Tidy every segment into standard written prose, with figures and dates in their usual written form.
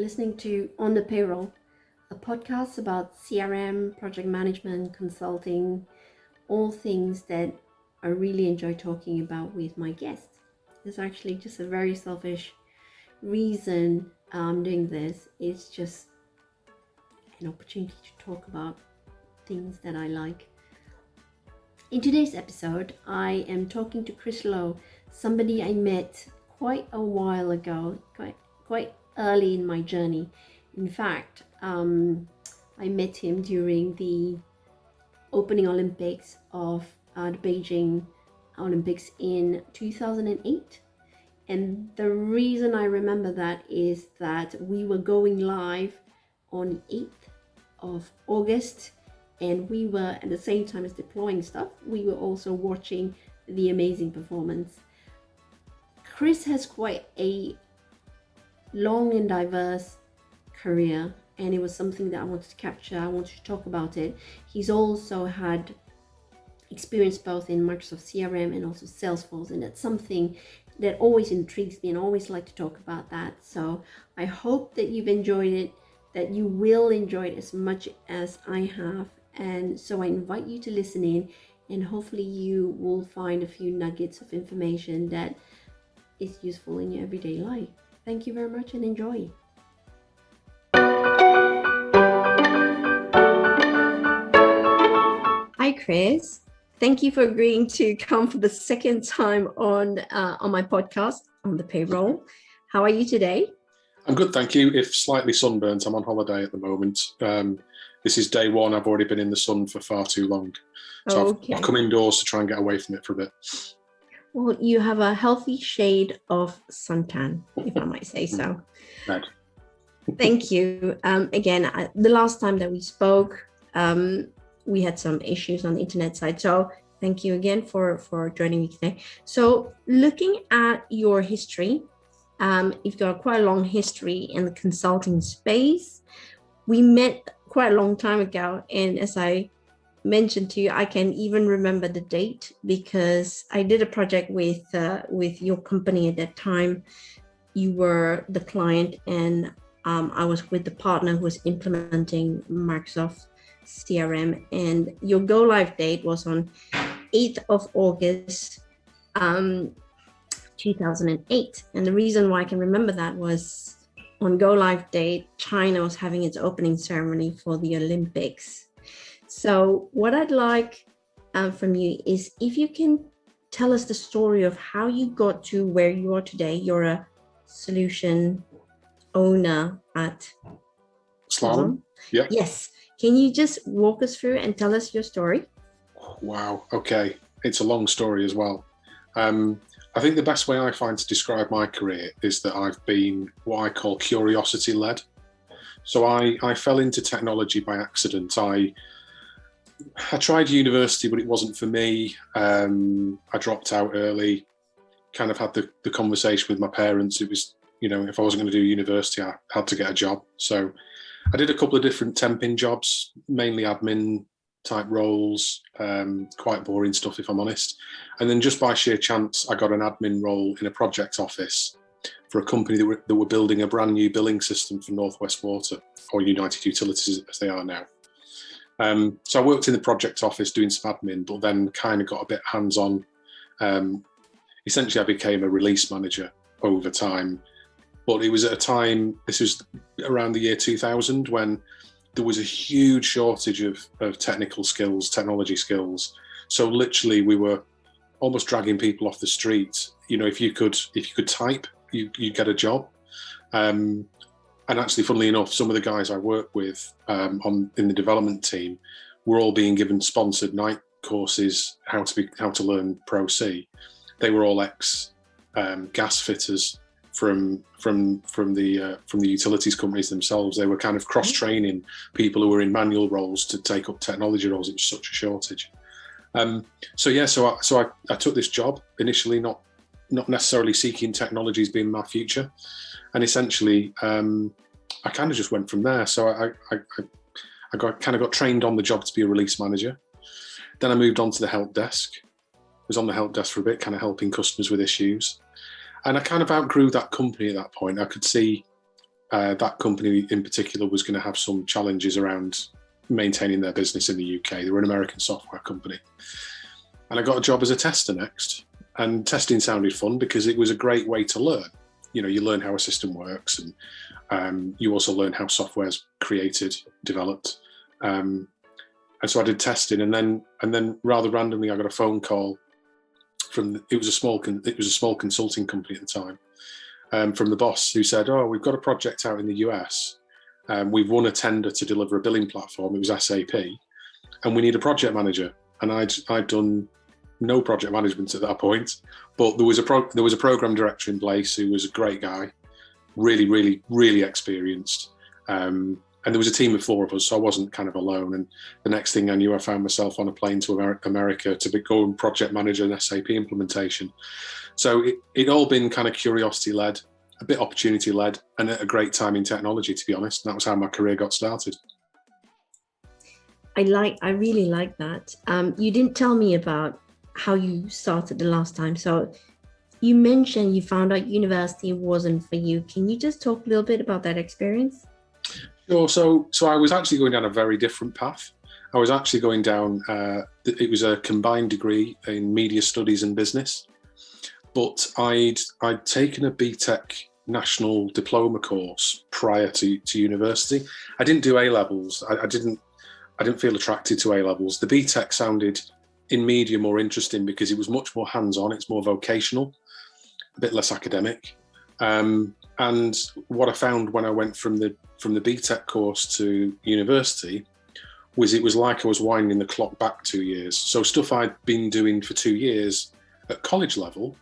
listening to On the Payroll, a podcast about CRM, project management, consulting, all things that I really enjoy talking about with my guests. It's actually just a very selfish reason I'm doing this. It's just an opportunity to talk about things that I like. In today's episode, I am talking to Chris Loe, somebody I met quite a while ago, quite early in my journey. In fact, I met him during the opening Olympics of the Beijing Olympics in 2008. And the reason I remember that is that we were going live on the 8th of August, and we were, at the same time as deploying stuff, we were also watching the amazing performance. Chris has quite a long and diverse career, and it was something that I wanted to capture. I wanted to talk about it. He's also had experience both in Microsoft CRM and also Salesforce, and that's something that always intrigues me, and I always like to talk about that. So I hope that you've enjoyed it, that you will enjoy it as much as I have. And so I invite you to listen in, and hopefully you will find a few nuggets of information that is useful in your everyday life. Thank you very much and enjoy. Hi, Chris. Thank you for agreeing to come for the second time on my podcast, On the Payroll. How are you today? I'm good, thank you. If slightly sunburnt, I'm on holiday at the moment. This is day one. I've already been in the sun for far too long. So I've come indoors to try and get away from it for a bit. Well, you have a healthy shade of suntan, if I might say so. Right. Thank you. Again, the last time that we spoke, we had some issues on the internet side. So thank you again for joining me today. So looking at your history, you've got quite a long history in the consulting space. We met quite a long time ago. And as I mentioned to you, I can even remember the date because I did a project with your company at that time. You were the client, and I was with the partner who was implementing Microsoft CRM, and your go live date was on 8th of August 2008. And the reason why I can remember that was on go live date, China was having its opening ceremony for the Olympics. So what I'd like from you is if you can tell us the story of how you got to where you are today. You're a solution owner at Slalom? Yeah. Yes. Can you just walk us through and tell us your story? Wow. Okay. It's a long story as well. I think the best way I find to describe my career is that I've been what I call curiosity led. So I fell into technology by accident. I tried university, but it wasn't for me. I dropped out early, kind of had the conversation with my parents. It was, if I wasn't going to do university, I had to get a job. So I did a couple of different temping jobs, mainly admin type roles, quite boring stuff if I'm honest. And then just by sheer chance, I got an admin role in a project office for a company that were building a brand new billing system for Northwest Water, or United Utilities as they are now. So I worked in the project office doing some admin, but then kind of got a bit hands-on. Essentially, I became a release manager over time. But it was at a time, this was around the year 2000, when there was a huge shortage of technical skills, technology skills. So literally we were almost dragging people off the street. If you could type, you get a job. And actually, funnily enough, some of the guys I work with in the development team were all being given sponsored night courses, how to learn Pro C. They were all ex gas fitters from the utilities companies themselves. They were kind of cross-training people who were in manual roles to take up technology roles. It was such a shortage. So I took this job initially, not necessarily seeking technology as being my future, and essentially I kind of just went from there. So I got trained on the job to be a release manager. Then I moved on to the help desk. I was on the help desk for a bit, kind of helping customers with issues. And I kind of outgrew that company at that point. I could see that company in particular was going to have some challenges around maintaining their business in the UK. They were an American software company. And I got a job as a tester next. And testing sounded fun because it was a great way to learn. You know, you learn how a system works, and you also learn how software's created, developed. And so I did testing, and then rather randomly, I got a phone call from it was a small consulting company at the time, from the boss, who said, "Oh, we've got a project out in the US. We've won a tender to deliver a billing platform. It was SAP, and we need a project manager." And I'd done no project management at that point, but there was a program director in place who was a great guy, really experienced. And there was a team of 4 of us, so I wasn't kind of alone. And the next thing I knew, I found myself on a plane to America to go and project manage an SAP implementation. So it all been kind of curiosity led, a bit opportunity led, and at a great time in technology, to be honest. And that was how my career got started. I really like that. You didn't tell me about how you started the last time. So you mentioned you found out university wasn't for you. Can you just talk a little bit about that experience? Sure. So I was actually going down a very different path. I was actually going down, it was a combined degree in media studies and business, but I'd taken a BTEC national diploma course prior to university. I didn't do A-levels. I didn't feel attracted to A-levels. The BTEC sounded in media more interesting because it was much more hands-on. It's more vocational, a bit less academic. And what I found when I went from the BTEC course to university was it was like I was winding the clock back 2 years. So stuff I'd been doing for 2 years at college level,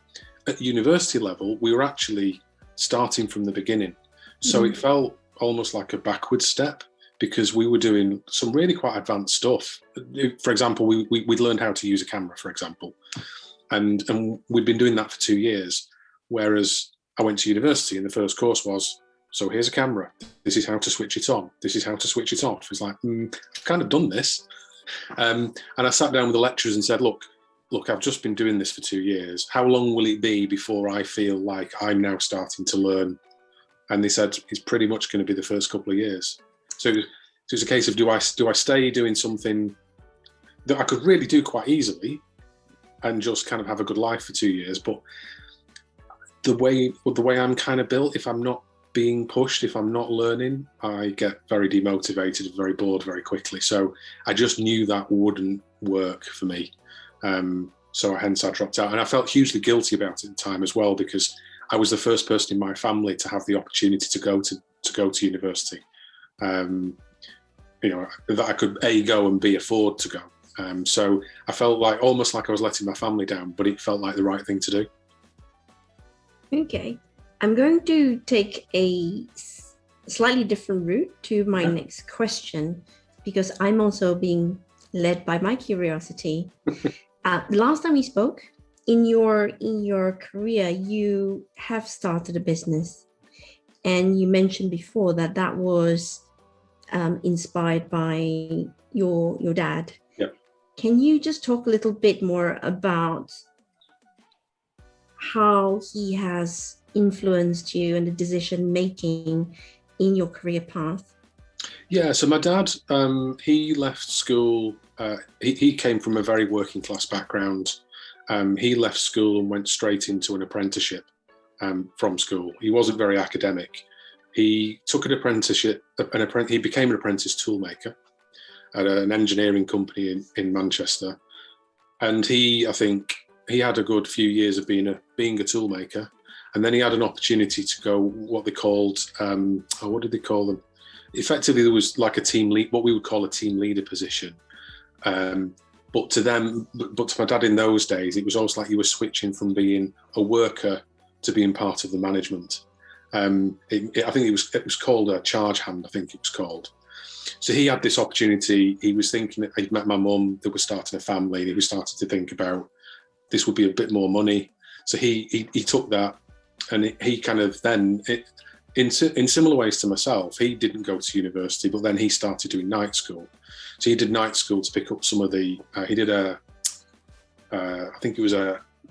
at university level, we were actually starting from the beginning. So it felt almost like a backward step, because we were doing some really quite advanced stuff. For example, we'd learned how to use a camera, for example. And we'd been doing that for 2 years. Whereas I went to university and the first course was, so here's a camera. This is how to switch it on. This is how to switch it off. It's like, I've kind of done this. And I sat down with the lecturers and said, look, I've just been doing this for 2 years. How long will it be before I feel like I'm now starting to learn? And they said, it's pretty much going to be the first couple of years. So it's a case of do I stay doing something that I could really do quite easily and just kind of have a good life for 2 years, but the way I'm kind of built, if I'm not being pushed, if I'm not learning, I get very demotivated, very bored very quickly. So I just knew that wouldn't work for me. So hence I dropped out, and I felt hugely guilty about it at the time as well, because I was the first person in my family to have the opportunity to go to university. That I could A, go and B, afford to go. So I felt like almost like I was letting my family down, but it felt like the right thing to do. Okay, I'm going to take a slightly different route to my next question, because I'm also being led by my curiosity. The last time we spoke, in your career, you have started a business, and you mentioned before that was inspired by your dad. Yep. Can you just talk a little bit more about how he has influenced you and the decision making in your career path? Yeah, so my dad, he left school. He came from a very working class background. He left school and went straight into an apprenticeship from school. He wasn't very academic. He took an apprenticeship, he became an apprentice toolmaker at an engineering company in Manchester. And I think he had a good few years of being a toolmaker. And then he had an opportunity to go what they called, what did they call them? Effectively, there was like a team lead, what we would call a team leader position. But to my dad in those days, it was almost like you were switching from being a worker to being part of the management. I think it was called a charge hand, I think it was called. So he had this opportunity. He was thinking that he'd met my mum, that was starting a family, and he was starting to think about this would be a bit more money. So he took that, and he kind of then, in similar ways to myself, he didn't go to university, but then he started doing night school. So he did night school to pick up some of the, he did I think it was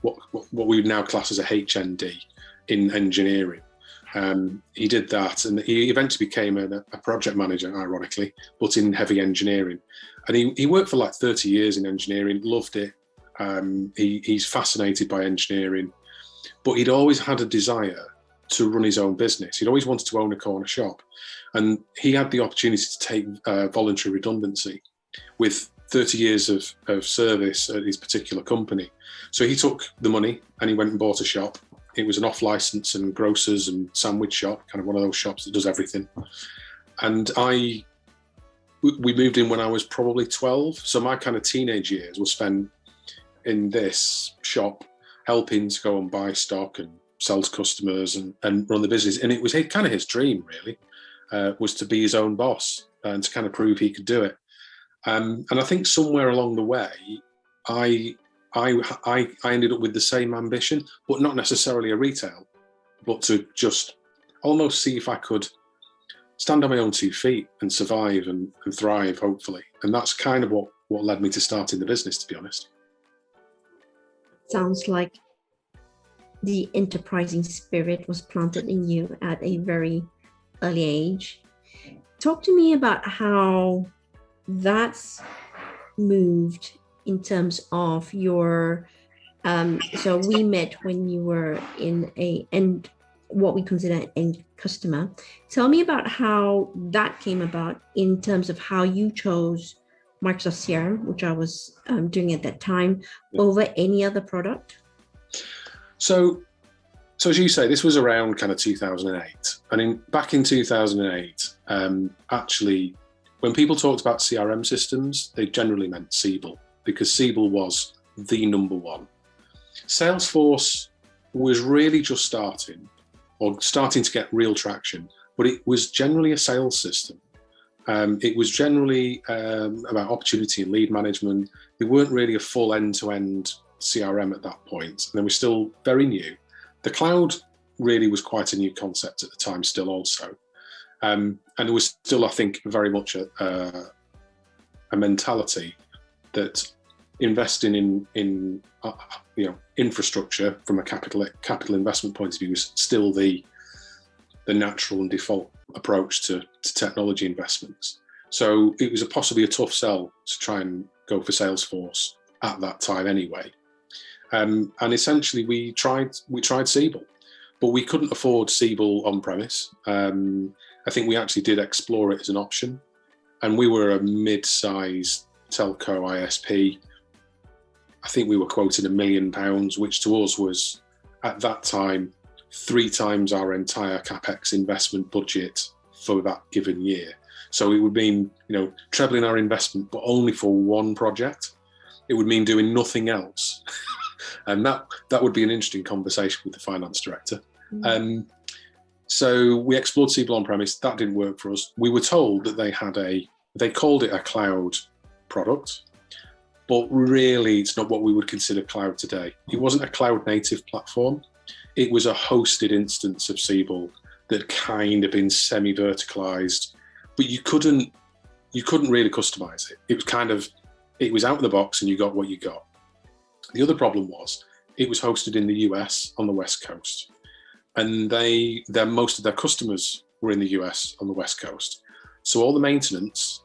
what we would now class as a HND in engineering. He did that, and he eventually became a project manager, ironically, but in heavy engineering. And he worked for like 30 years in engineering, loved it. He's fascinated by engineering, but he'd always had a desire to run his own business. He'd always wanted to own a corner shop. And he had the opportunity to take voluntary redundancy with 30 years of service at his particular company. So he took the money and he went and bought a shop. It was an off-license and grocers and sandwich shop, kind of one of those shops that does everything. And we moved in when I was probably 12. So my kind of teenage years were spent in this shop, helping to go and buy stock and sell to customers and run the business. And it was kind of his dream, really, was to be his own boss and to kind of prove he could do it. And I think somewhere along the way, I ended up with the same ambition, but not necessarily a retail, but to just almost see if I could stand on my own 2 feet and survive and thrive, hopefully. And that's kind of what led me to starting the business, to be honest. Sounds like the enterprising spirit was planted in you at a very early age. Talk to me about how that's moved in terms of your so we met when you were in what we consider an end customer. Tell me about how that came about in terms of how you chose Microsoft CRM, which I was doing at that time, over any other product. So as you say, this was around kind of 2008. And back in 2008, actually, when people talked about CRM systems, they generally meant Siebel, because Siebel was the number one. Salesforce was really just starting to get real traction, but it was generally a sales system. It was generally about opportunity and lead management. They weren't really a full end-to-end CRM at that point, and they were still very new. The cloud really was quite a new concept at the time still also. And there was still, I think, very much a mentality that investing in infrastructure from a capital investment point of view was still the natural and default approach to technology investments. So it was possibly a tough sell to try and go for Salesforce at that time anyway. And essentially we tried Siebel, but we couldn't afford Siebel on premise. I think we actually did explore it as an option, and we were a mid-sized telco ISP. I think we were quoting £1 million, which to us was at that time 3 times our entire CapEx investment budget for that given year. So it would mean, trebling our investment, but only for one project. It would mean doing nothing else. And that would be an interesting conversation with the finance director. Mm. So we explored Siebel on-premise. That didn't work for us. We were told that they called it a cloud product, but really it's not what we would consider cloud today. It wasn't a cloud-native platform. It was a hosted instance of Siebel that kind of been semi-verticalized, but you couldn't really customize it. It was out of the box and you got what you got. The other problem was it was hosted in the US on the West Coast, and most of their customers were in the US on the West Coast. So all the maintenance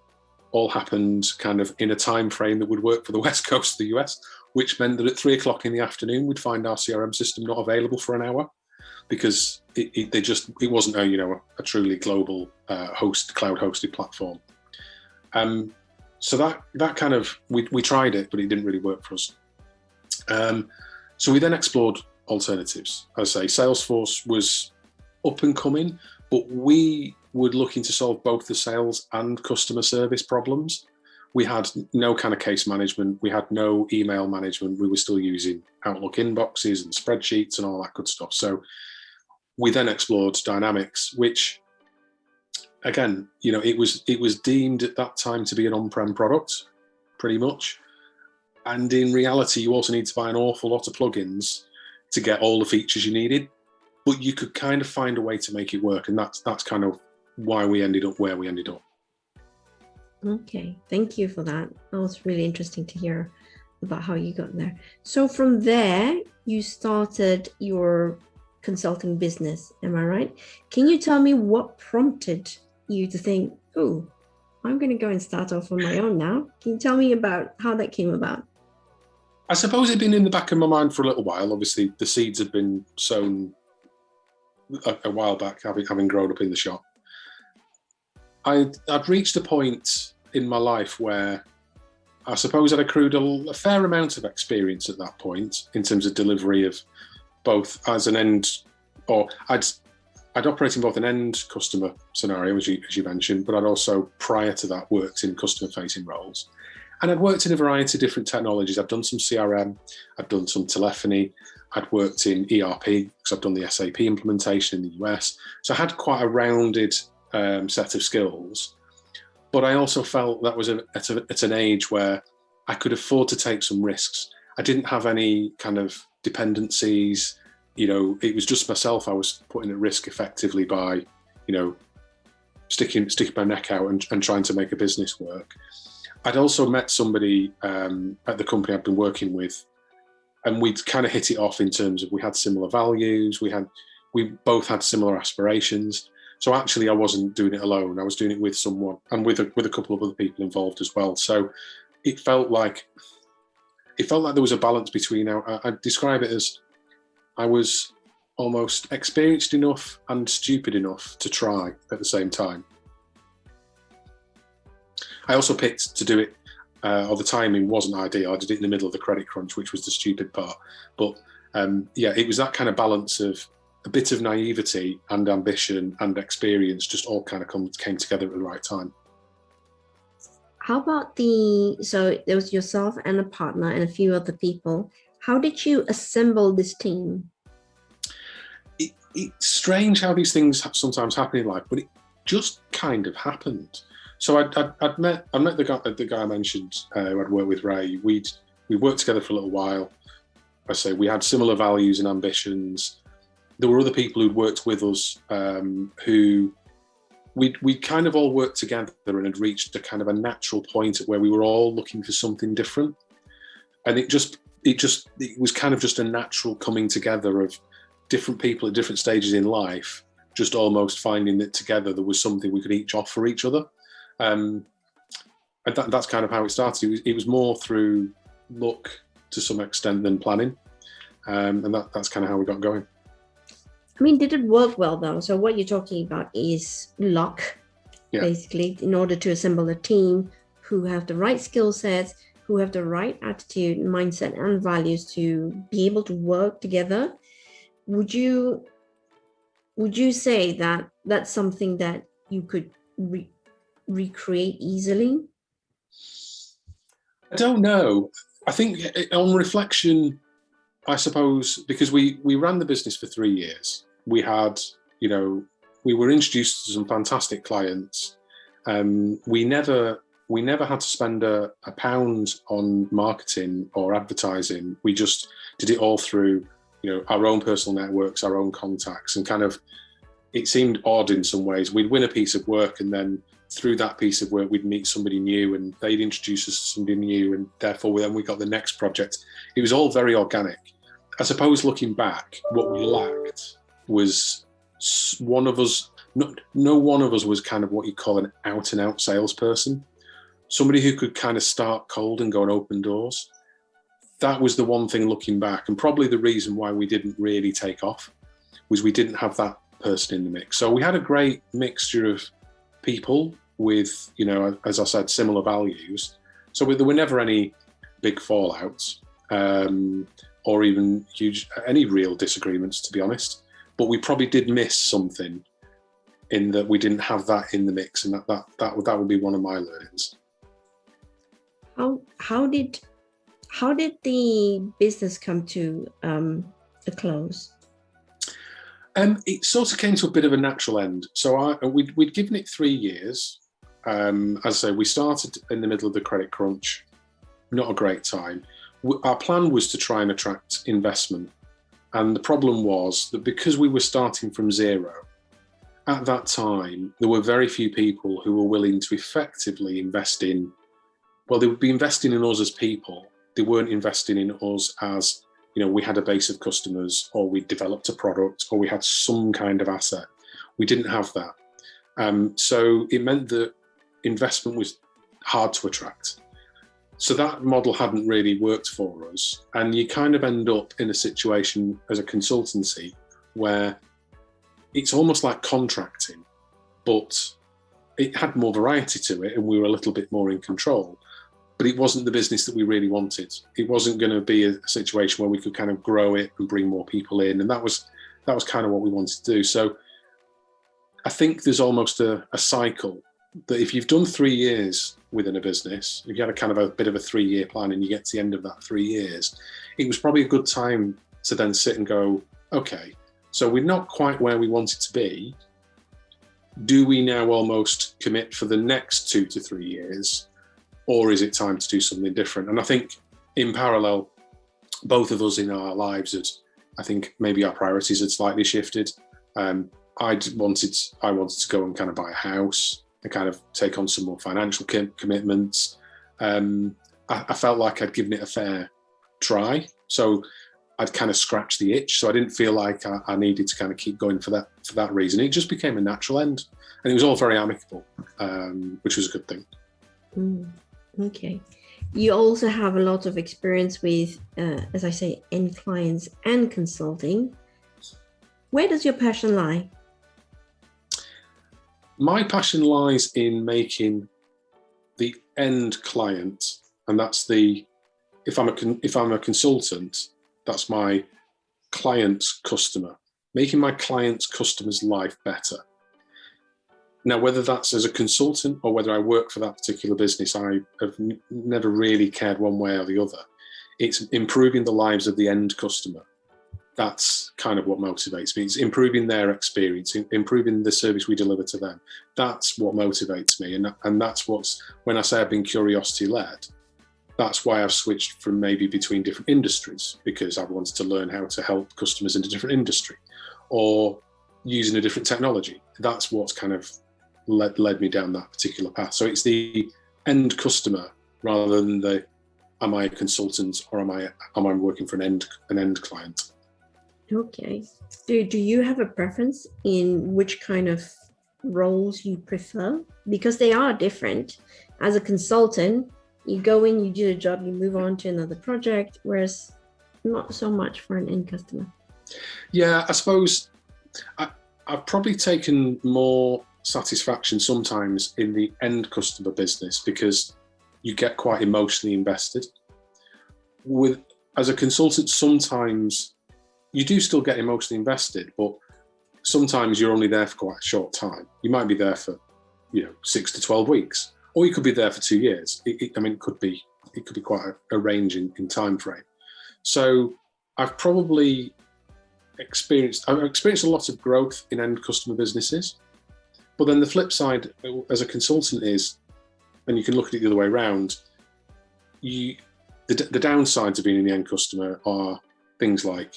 all happened kind of in a time frame that would work for the West Coast of the US, which meant that at 3:00 in the afternoon, we'd find our CRM system not available for an hour because it wasn't a truly global cloud hosted platform. So that kind of, we tried it, but it didn't really work for us. So we then explored alternatives. As I say, Salesforce was up and coming, but we were looking to solve both the sales and customer service problems. We had no kind of case management. We had no email management. We were still using Outlook inboxes and spreadsheets and all that good stuff. So we then explored Dynamics, which again, it was deemed at that time to be an on-prem product, pretty much. And in reality, you also need to buy an awful lot of plugins to get all the features you needed, but you could kind of find a way to make it work. And that's kind of why we ended up where we ended up. Okay, thank you for that. That was really interesting to hear about how you got there. So from there, you started your consulting business. Am I right? Can you tell me what prompted you to think, oh, I'm going to go and start off on my own now? Can you tell me about how that came about? I suppose it'd been in the back of my mind for a little while. Obviously, the seeds had been sown a while back, having grown up in the shop. I'd reached a point in my life where I suppose I'd accrued a fair amount of experience at that point in terms of delivery of both as an end, or I'd operate in both an end customer scenario, as you mentioned, but I'd also, prior to that, worked in customer-facing roles. And I'd worked in a variety of different technologies. I'd done some CRM, I'd done some telephony, I'd worked in ERP, because I've done the SAP implementation in the US. So I had quite a rounded set of skills. But I also felt that was at an age where I could afford to take some risks. I didn't have any kind of dependencies. It was just myself I was putting at risk effectively by, sticking my neck out and trying to make a business work. I'd also met somebody at the company I've been working with, and we'd kind of hit it off in terms of we had similar values, we both had similar aspirations. So actually, I wasn't doing it alone. I was doing it with someone and with a couple of other people involved as well. So it felt like there was a balance between. I'd describe it as I was almost experienced enough and stupid enough to try at the same time. I also picked to do it, or the timing wasn't ideal. I did it in the middle of the credit crunch, which was the stupid part. But it was that kind of balance of a bit of naivety and ambition and experience just all kind of came together at the right time. How about so there was yourself and a partner and a few other people. How did you assemble this team? It's strange how these things sometimes happen in life, but it just kind of happened. So I'd met the guy I mentioned who I'd worked with, Ray. We worked together for a little while. I say we had similar values and ambitions. There were other people who'd worked with us who we kind of all worked together and had reached a kind of a natural point at where we were all looking for something different. And it was kind of just a natural coming together of different people at different stages in life, just almost finding that together there was something we could each offer each other. And that's kind of how it started. It was more through luck to some extent than planning. And that's kind of how we got going. I mean, did it work well though? So what you're talking about is luck, basically, in order to assemble a team who have the right skill sets, who have the right attitude, mindset, and values to be able to work together. Would you say that that's something that you could recreate easily? I don't know. I think on reflection, I suppose, because we ran the business for 3 years, we had, we were introduced to some fantastic clients. We never had to spend a pound on marketing or advertising. We just did it all through, our own personal networks, our own contacts, and kind of, it seemed odd in some ways. We'd win a piece of work, and then through that piece of work, we'd meet somebody new, and they'd introduce us to somebody new, and therefore we got the next project. It was all very organic. I suppose looking back, what we lacked was one of us. No one of us was kind of what you call an out-and-out salesperson. Somebody who could kind of start cold and go and open doors. That was the one thing looking back, and probably the reason why we didn't really take off was we didn't have that person in the mix. So we had a great mixture of people with, as I said, similar values. So there were never any big fallouts or even any real disagreements, to be honest. But we probably did miss something in that we didn't have that in the mix, and that would be one of my learnings. How did the business come to a close? It sort of came to a bit of a natural end. So we'd given it 3 years. As I say, we started in the middle of the credit crunch, not a great time. Our plan was to try and attract investment. And the problem was that because we were starting from zero, at that time, there were very few people who were willing to effectively invest in, well, they would be investing in us as people. They weren't investing in us as we had a base of customers, or we developed a product, or we had some kind of asset. We didn't have that. So it meant that investment was hard to attract. So that model hadn't really worked for us. And you kind of end up in a situation as a consultancy where it's almost like contracting, but it had more variety to it and we were a little bit more in control. But it wasn't the business that we really wanted. It wasn't going to be a situation where we could kind of grow it and bring more people in. And that was kind of what we wanted to do. So I think there's almost a cycle that if you've done 3 years within a business, if you had a kind of a bit of a 3-year plan and you get to the end of that 3 years, it was probably a good time to then sit and go, okay, so we're not quite where we wanted to be. Do we now almost commit for the next 2 to 3 years? Or is it time to do something different? And I think in parallel, both of us in our lives, I think maybe our priorities had slightly shifted. I wanted to go and kind of buy a house and kind of take on some more financial commitments. I felt like I'd given it a fair try. So I'd kind of scratched the itch. So I didn't feel like I needed to kind of keep going for that reason. It just became a natural end. And it was all very amicable, which was a good thing. Okay. You also have a lot of experience with, as I say, end clients and consulting. Where does your passion lie? My passion lies in making the end client, and that's if I'm a consultant, that's my client's customer, making my client's customer's life better. Now, whether that's as a consultant or whether I work for that particular business, I have never really cared one way or the other. It's improving the lives of the end customer. That's kind of what motivates me. It's improving their experience, improving the service we deliver to them. That's what motivates me. And that's when I say I've been curiosity-led, that's why I've switched from maybe between different industries, because I've wanted to learn how to help customers in a different industry or using a different technology. That's what's kind of led me down that particular path. So it's the end customer rather than am I a consultant or am I working for an end client? Okay. Do you have a preference in which kind of roles you prefer? Because they are different. As a consultant, you go in, you do the job, you move on to another project, whereas not so much for an end customer. Yeah, I suppose I've probably taken more satisfaction sometimes in the end customer business because you get quite emotionally invested. As a consultant, sometimes you do still get emotionally invested, but sometimes you're only there for quite a short time. You might be there for 6 to 12 weeks, or you could be there for 2 years. It could be quite a range in time frame. So I've experienced a lot of growth in end customer businesses. But then the flip side as a consultant is, and you can look at it the other way around, the downsides of being in the end customer are things like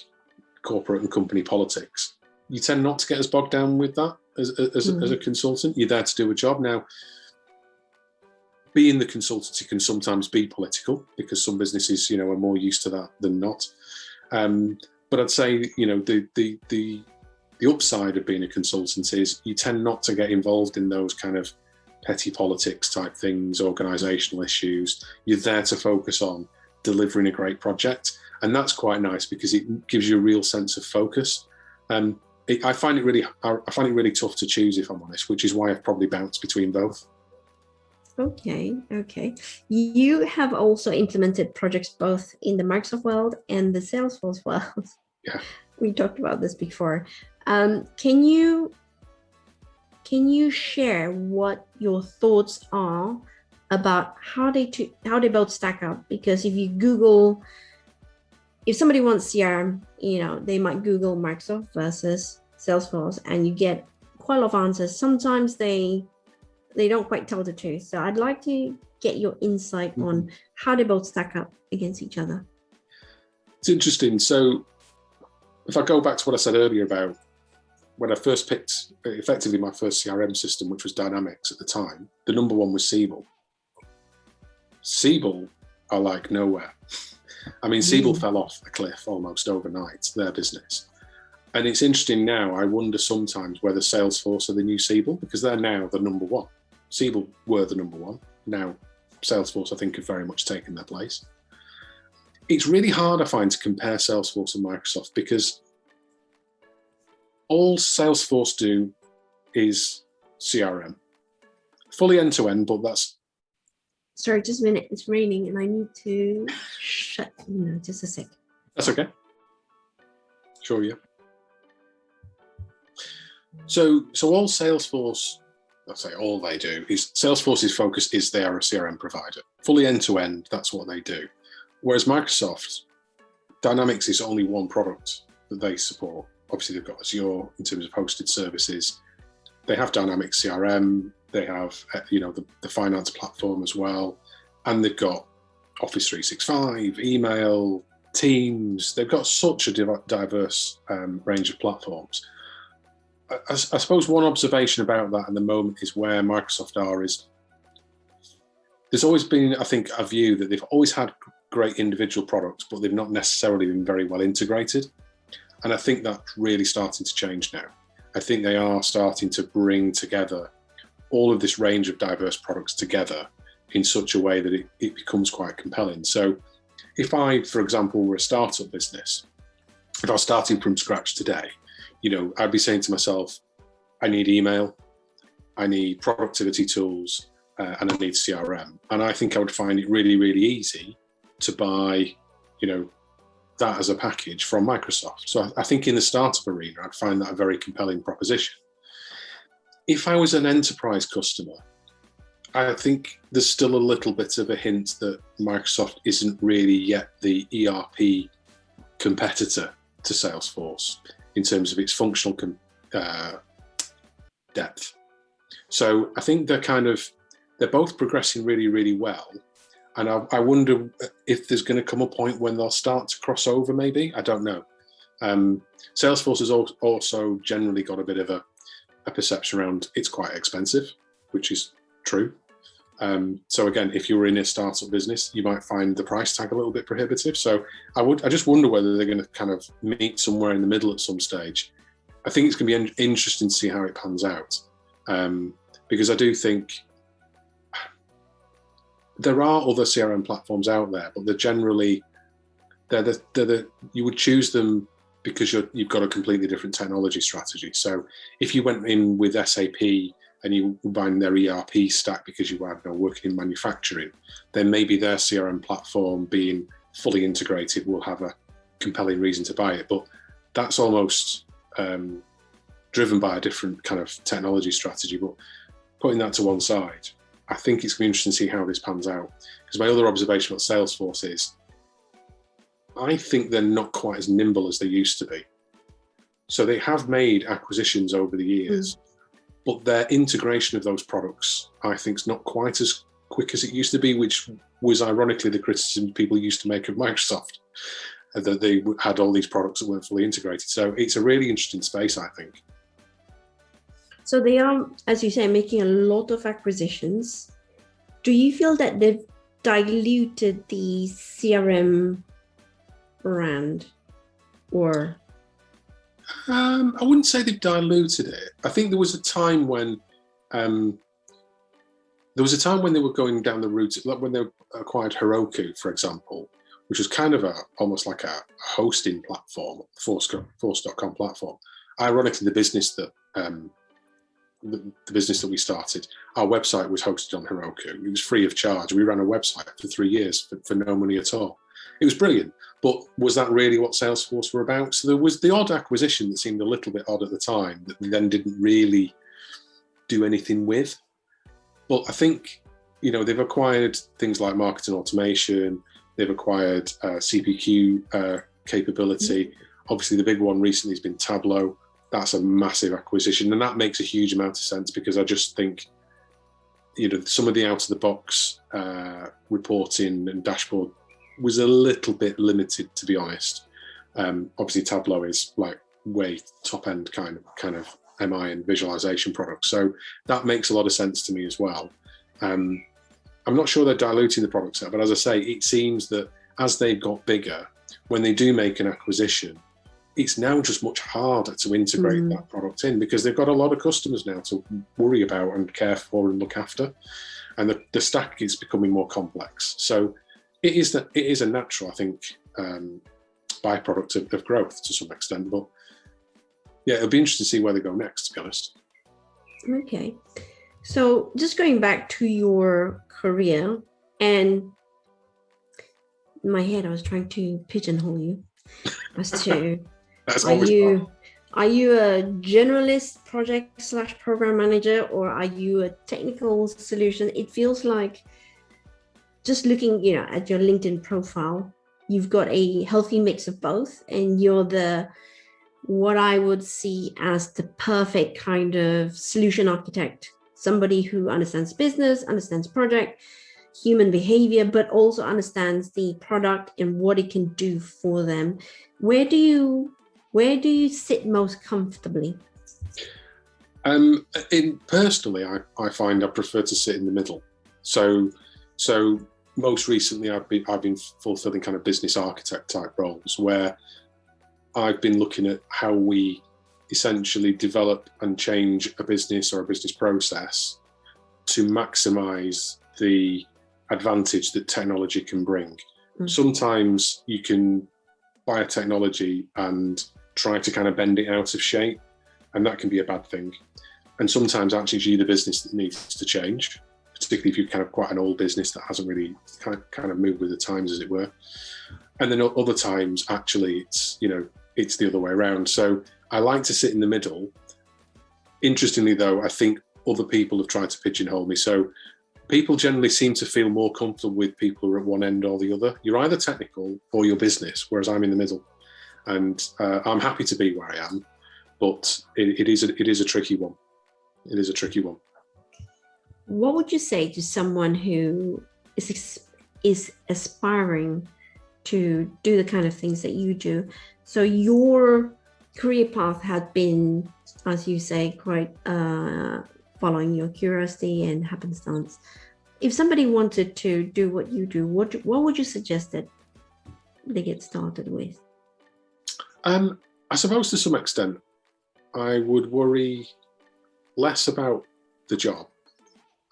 corporate and company politics. You tend not to get as bogged down with that as a consultant. You're there to do a job. Now, being the consultancy can sometimes be political because some businesses, are more used to that than not. But I'd say, the upside of being a consultant is you tend not to get involved in those kind of petty politics type things, organisational issues. You're there to focus on delivering a great project. And that's quite nice because it gives you a real sense of focus. I find it really tough to choose, if I'm honest, which is why I've probably bounced between both. Okay. You have also implemented projects both in the Microsoft world and the Salesforce world. Yeah. We talked about this before. Can you share what your thoughts are about how they both stack up? Because if somebody wants CRM, they might Google Microsoft versus Salesforce, and you get quite a lot of answers. Sometimes they don't quite tell the truth. So I'd like to get your insight on how they both stack up against each other. It's interesting. So if I go back to what I said earlier about when I first picked effectively my first CRM system, which was Dynamics at the time, the number one was Siebel. Siebel are like nowhere. I mean, Siebel fell off a cliff almost overnight, their business. And it's interesting now, I wonder sometimes whether Salesforce are the new Siebel, because they're now the number one. Siebel were the number one. Now, Salesforce, I think, have very much taken their place. It's really hard, I find, to compare Salesforce and Microsoft, because all Salesforce do is CRM. Fully end-to-end, but that's... Sorry, just a minute. It's raining and I need to shut... No, just a sec. That's okay. Sure, yeah. So all Salesforce, I'll say all they do, is Salesforce's focus is they are a CRM provider. Fully end-to-end, that's what they do. Whereas Microsoft, Dynamics is only one product that they support. Obviously, they've got Azure in terms of hosted services. They have Dynamics CRM. They have, the finance platform as well. And they've got Office 365, email, Teams. They've got such a diverse range of platforms. I suppose one observation about that at the moment is where Microsoft are is there's always been, I think, a view that they've always had great individual products, but they've not necessarily been very well integrated. And I think that's really starting to change now. I think they are starting to bring together all of this range of diverse products together in such a way that it becomes quite compelling. So if I, for example, were a startup business, if I was starting from scratch today, I'd be saying to myself, I need email, I need productivity tools, and I need CRM. And I think I would find it really, really easy to buy, that as a package from Microsoft. So I think in the startup arena, I'd find that a very compelling proposition. If I was an enterprise customer, I think there's still a little bit of a hint that Microsoft isn't really yet the ERP competitor to Salesforce in terms of its functional depth. So I think they're both progressing really, really well. And I wonder if there's going to come a point when they'll start to cross over, maybe. I don't know. Salesforce has also generally got a bit of a perception around it's quite expensive, which is true. So again, if you were in a startup business, you might find the price tag a little bit prohibitive. So I just wonder whether they're going to kind of meet somewhere in the middle at some stage. I think it's going to be interesting to see how it pans out, because I do think there are other CRM platforms out there, but they're generally you would choose them because you've got a completely different technology strategy. So if you went in with SAP and you were buying their ERP stack because you were working in manufacturing, then maybe their CRM platform being fully integrated will have a compelling reason to buy it. But that's almost driven by a different kind of technology strategy. But putting that to one side, I think it's going to be interesting to see how this pans out. Because my other observation about Salesforce is, I think they're not quite as nimble as they used to be. So they have made acquisitions over the years, but their integration of those products, I think, is not quite as quick as it used to be, which was ironically the criticism people used to make of Microsoft, that they had all these products that weren't fully integrated. So it's a really interesting space, I think. So they are, as you say, making a lot of acquisitions. Do you feel that they've diluted the CRM brand, or? I wouldn't say they've diluted it. I think there was a time when they were going down the route, like when they acquired Heroku, for example, which was kind of almost like a hosting platform, Force.com platform. Ironically, the business that we started, our website was hosted on Heroku. It was free of charge. We ran a website for 3 years for no money at all. It was brilliant. But was that really what Salesforce were about? So there was the odd acquisition that seemed a little bit odd at the time that we then didn't really do anything with. But I think, they've acquired things like marketing automation. They've acquired CPQ capability. Obviously, the big one recently has been Tableau. That's a massive acquisition. And that makes a huge amount of sense because I just think, some of the out-of-the-box reporting and dashboard was a little bit limited, to be honest. Obviously, Tableau is like way top-end kind of MI and visualization product. So that makes a lot of sense to me as well. I'm not sure they're diluting the product set, but as I say, it seems that as they've got bigger, when they do make an acquisition, it's now just much harder to integrate that product in, because they've got a lot of customers now to worry about and care for and look after, and the stack is becoming more complex. So it is a natural, I think, byproduct of growth to some extent. But yeah, it'll be interesting to see where they go next, to be honest. Okay, so just going back to your career, and in my head I was trying to pigeonhole you as to That's are always you a generalist project / program manager, or are you a technical solution? It feels like, just looking at your LinkedIn profile, you've got a healthy mix of both, and you're what I would see as the perfect kind of solution architect, somebody who understands business, understands project, human behavior, but also understands the product and what it can do for them. Where do you sit most comfortably? Personally, I find I prefer to sit in the middle. So most recently, I've been fulfilling kind of business architect type roles, where I've been looking at how we essentially develop and change a business or a business process to maximize the advantage that technology can bring. Sometimes you can buy a technology and try to kind of bend it out of shape, and that can be a bad thing. And sometimes actually it's you, the business, that needs to change, particularly if you're kind of quite an old business that hasn't really kind of moved with the times, as it were. And then other times actually it's the other way around. So I like to sit in the middle. Interestingly though, I think other people have tried to pigeonhole me. So people generally seem to feel more comfortable with people who are at one end or the other. You're either technical or you're business, whereas I'm in the middle. And I'm happy to be where I am, but it is a tricky one. It is a tricky one. What would you say to someone who is aspiring to do the kind of things that you do? So your career path had been, as you say, quite following your curiosity and happenstance. If somebody wanted to do what you do, what would you suggest that they get started with? I suppose to some extent, I would worry less about the job,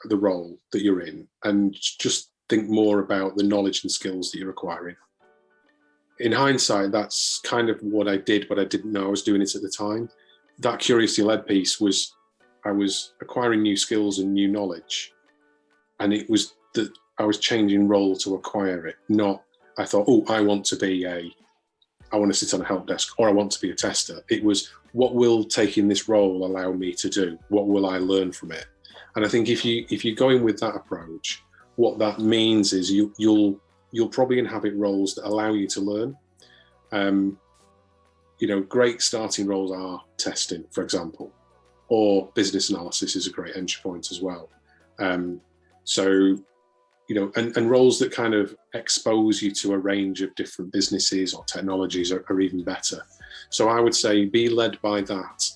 the role that you're in, and just think more about the knowledge and skills that you're acquiring. In hindsight, that's kind of what I did, but I didn't know I was doing it at the time. That curiosity-led piece was, I was acquiring new skills and new knowledge, and it was that I was changing role to acquire it, not I thought, oh, I want to sit on a help desk, or I want to be a tester. It was, what will taking this role allow me to do? What will I learn from it? And I think if you go in with that approach, what that means is you'll probably inhabit roles that allow you to learn. Great starting roles are testing, for example, or business analysis is a great entry point as well. And roles that kind of expose you to a range of different businesses or technologies are even better. So I would say be led by that.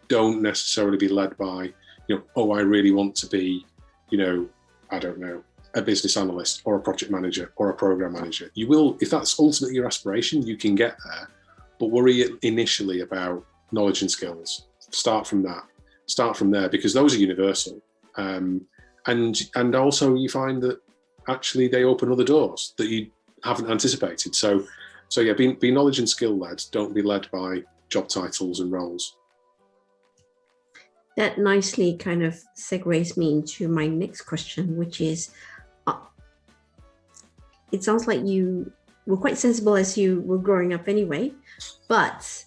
Don't necessarily be led by, I really want to be, I don't know, a business analyst or a project manager or a program manager. You will, if that's ultimately your aspiration, you can get there, but worry initially about knowledge and skills. Start from there, because those are universal. And also you find that actually they open other doors that you haven't anticipated. So yeah, be knowledge and skill led. Don't be led by job titles and roles. That nicely kind of segues me into my next question, which is, it sounds like you were quite sensible as you were growing up anyway, but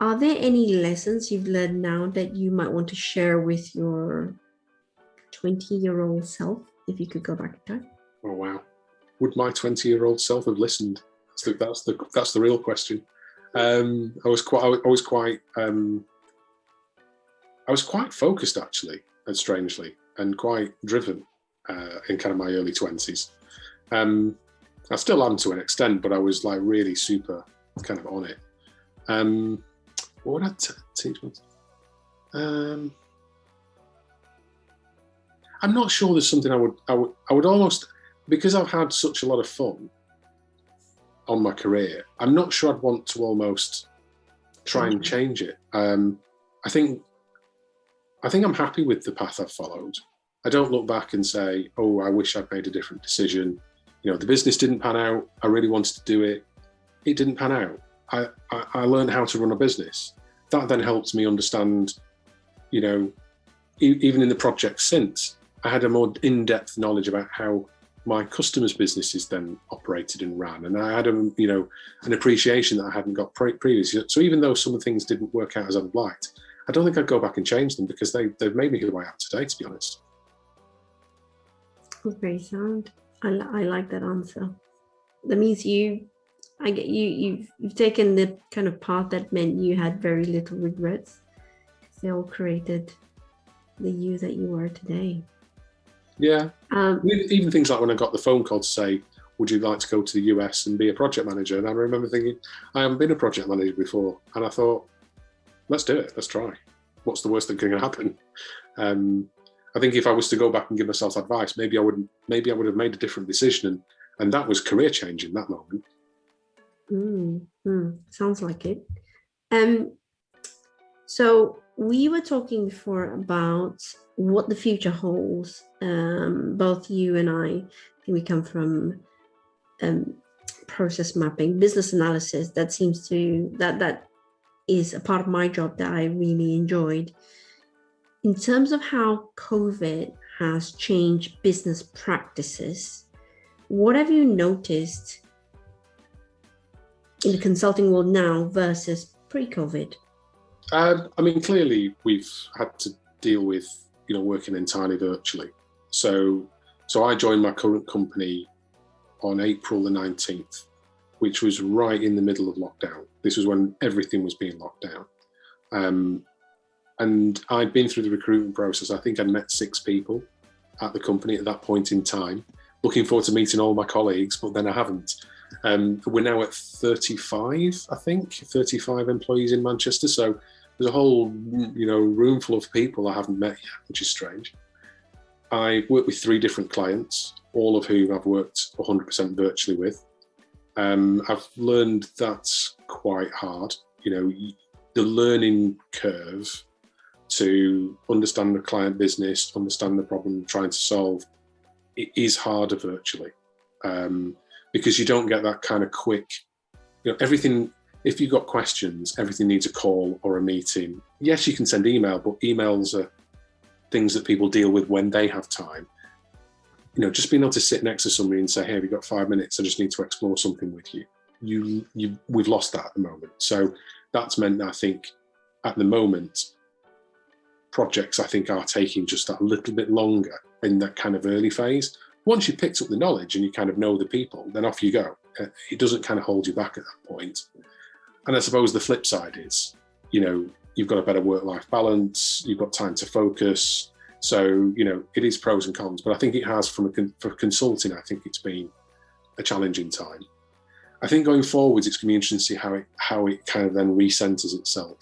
are there any lessons you've learned now that you might want to share with your 20-year-old self, if you could go back in time? Oh wow, would my 20-year-old self have listened? That's the real question. I was quite focused actually, and strangely, and quite driven in kind of my early 20s. I still am to an extent, but I was like really super kind of on it. What would I teach myself? I'm not sure there's something I would almost, because I've had such a lot of fun, on my career, I'm not sure I'd want to almost try and change it. I think I'm happy with the path I've followed. I don't look back and say, oh, I wish I'd made a different decision. You know, the business didn't pan out. I really wanted to do it. It didn't pan out. I learned how to run a business. That then helped me understand, you know, even in the project since, I had a more in-depth knowledge about how my customers' businesses then operated and ran. And I had an appreciation that I hadn't got previously. So even though some of the things didn't work out as I'd liked, I don't think I'd go back and change them because they've made me who I am today, to be honest. That's very sound. I like that answer. That means you've taken the kind of path that meant you had very little regrets. They all created the you that you are today. Yeah. Even things like when I got the phone call to say, would you like to go to the US and be a project manager? And I remember thinking, I haven't been a project manager before. And I thought, let's do it. Let's try. What's the worst that can happen? I think if I was to go back and give myself advice, maybe I would have made a different decision. And that was career changing that moment. Sounds like it. So we were talking before about what the future holds. Both you and I we come from process mapping, business analysis. That is a part of my job that I really enjoyed. In terms of how COVID has changed business practices, what have you noticed in the consulting world now versus pre-COVID? Clearly we've had to deal with, working entirely virtually. So I joined my current company on April the 19th, which was right in the middle of lockdown. This was when everything was being locked down. And I'd been through the recruitment process. I think I'd met 6 people at the company at that point in time. Looking forward to meeting all my colleagues, but then I haven't. We're now at 35 employees in Manchester. So there's a whole, room full of people I haven't met yet, which is strange. I work with 3 different clients, all of whom I've worked 100% virtually with. I've learned that's quite hard. The learning curve to understand the client business, understand the problem I'm trying to solve, it is harder virtually because you don't get that kind of quick, everything. If you've got questions, everything needs a call or a meeting. Yes, you can send email, but emails are things that people deal with when they have time. Just being able to sit next to somebody and say, hey, have you got 5 minutes? I just need to explore something with you. We've lost that at the moment. So that's meant that I think at the moment, projects I think are taking just a little bit longer in that kind of early phase. Once you've picked up the knowledge and you kind of know the people, then off you go. It doesn't kind of hold you back at that point. And I suppose the flip side is, you've got a better work-life balance, you've got time to focus. So, it is pros and cons, but I think it has for consulting, I think it's been a challenging time. I think going forwards, it's going to be interesting to see how it kind of then recenters itself.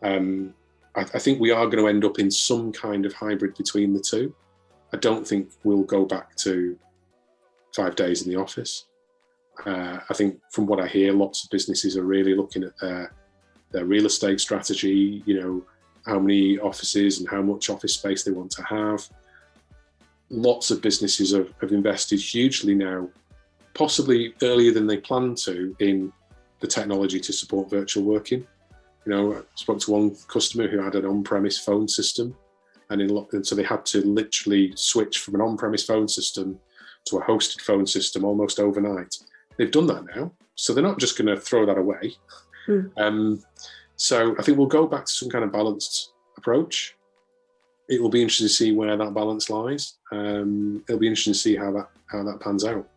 I think we are going to end up in some kind of hybrid between the two. I don't think we'll go back to 5 days in the office. I think from what I hear, lots of businesses are really looking at their real estate strategy, how many offices and how much office space they want to have. Lots of businesses have invested hugely now, possibly earlier than they planned to, in the technology to support virtual working. I spoke to one customer who had an on-premise phone system, and so they had to literally switch from an on-premise phone system to a hosted phone system almost overnight. They've done that now, so they're not just going to throw that away. So I think we'll go back to some kind of balanced approach. It will be interesting to see where that balance lies. It'll be interesting to see how that pans out.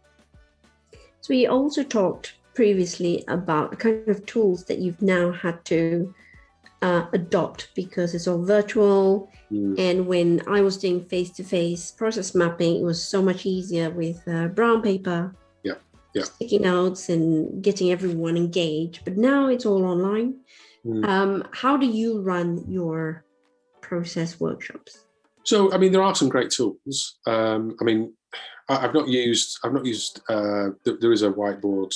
So we also talked previously about the kind of tools that you've now had to adopt because it's all virtual. And when I was doing face-to-face process mapping, it was so much easier with brown paper, sticky notes, and getting everyone engaged. But now it's all online. How do you run your process workshops? So, there are some great tools. I've not used. There is a whiteboard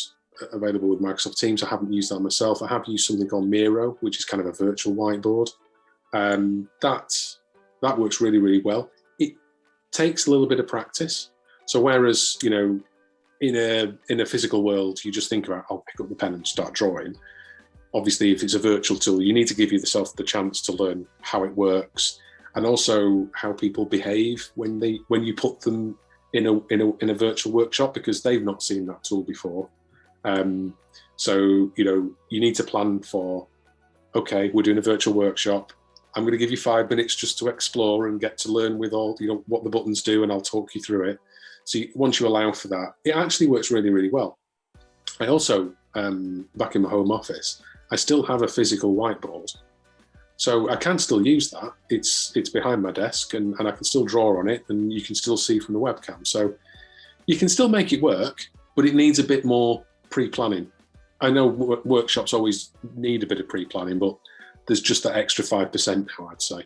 available with Microsoft Teams. I haven't used that myself. I have used something called Miro, which is kind of a virtual whiteboard. That works really, really well. It takes a little bit of practice. So whereas, in a physical world, you just think about, I'll pick up the pen and start drawing. Obviously, if it's a virtual tool, you need to give yourself the chance to learn how it works, and also how people behave when you put them in a virtual workshop, because they've not seen that tool before. So you need to plan for, okay, we're doing a virtual workshop. I'm going to give you 5 minutes just to explore and get to learn with all what the buttons do, and I'll talk you through it. So once you allow for that, it actually works really, really well. I also, back in my home office, I still have a physical whiteboard. So I can still use that. It's behind my desk, and I can still draw on it, and you can still see from the webcam. So you can still make it work, but it needs a bit more pre-planning. I know workshops always need a bit of pre-planning, but there's just that extra 5% now, I'd say.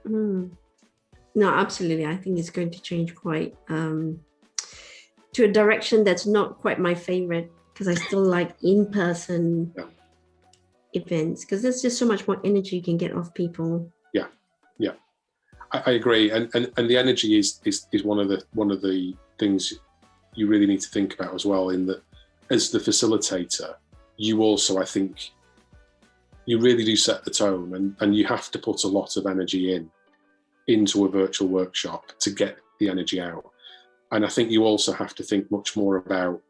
No, absolutely. I think it's going to change quite to a direction that's not quite my favorite, because I still like in-person events, because there's just so much more energy you can get off people. Yeah, I agree, and the energy is one of the things you really need to think about as well. In that, as the facilitator, you also, I think, you really do set the tone, and you have to put a lot of energy into a virtual workshop to get the energy out. And I think you also have to think much more about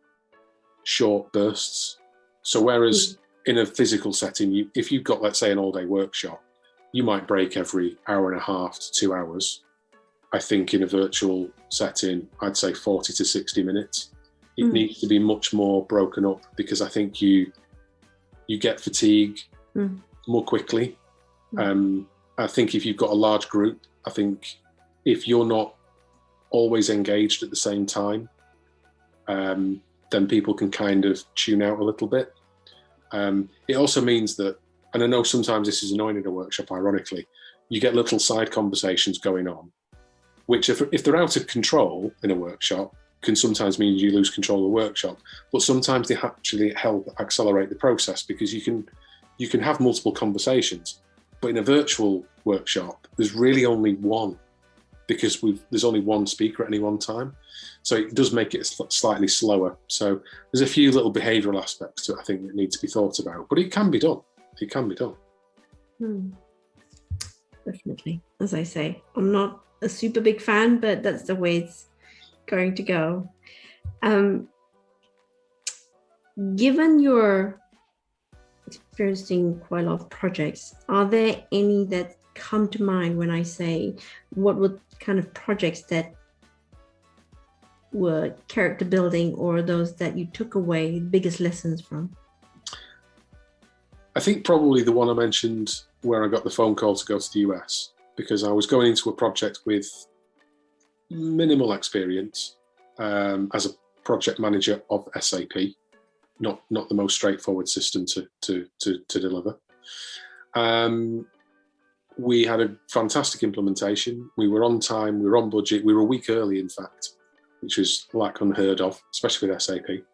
short bursts. So whereas in a physical setting, if you've got, let's say, an all-day workshop, you might break every hour and a half to 2 hours. I think in a virtual setting, I'd say 40 to 60 minutes. It needs to be much more broken up, because I think you get fatigue more quickly. I think if you've got a large group, I think if you're not always engaged at the same time, then people can kind of tune out a little bit. It also means that, and I know sometimes this is annoying in a workshop, ironically, you get little side conversations going on, which if they're out of control in a workshop, can sometimes mean you lose control of the workshop. But sometimes they actually help accelerate the process, because you can have multiple conversations. But in a virtual workshop, there's really only one, because there's only one speaker at any one time. So it does make it slightly slower. So there's a few little behavioural aspects to it, I think, that need to be thought about. But it can be done. It can be done. Definitely. As I say, I'm not a super big fan, but that's the way it's going to go. Given your experiencing quite a lot of projects, are there any that come to mind when I say what were kind of projects that were character building, or those that you took away the biggest lessons from? I think probably the one I mentioned where I got the phone call to go to the US, because I was going into a project with minimal experience as a project manager of SAP, not the most straightforward system to deliver. We had a fantastic implementation. We were on time, we were on budget, we were a week early, in fact, which was like unheard of, especially with SAP.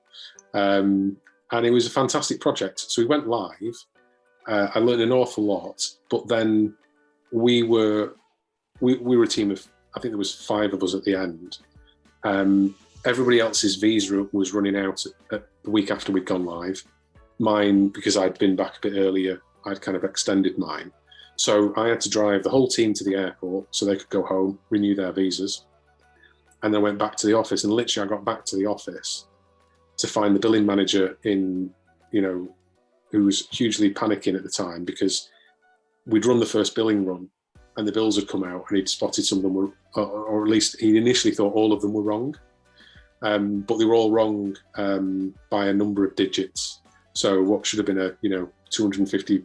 And it was a fantastic project. So we went live. I learned an awful lot, but then we were a team of, I think there was 5 of us at the end. Everybody else's visa was running out at the week after we'd gone live. Mine, because I'd been back a bit earlier, I'd kind of extended mine. So I had to drive the whole team to the airport so they could go home, renew their visas. And then went back to the office, and literally I got back to the office to find the billing manager who was hugely panicking at the time, because we'd run the first billing run and the bills had come out, and he'd spotted some of them were, or at least he initially thought all of them were wrong. But they were all wrong by a number of digits. So what should have been a $250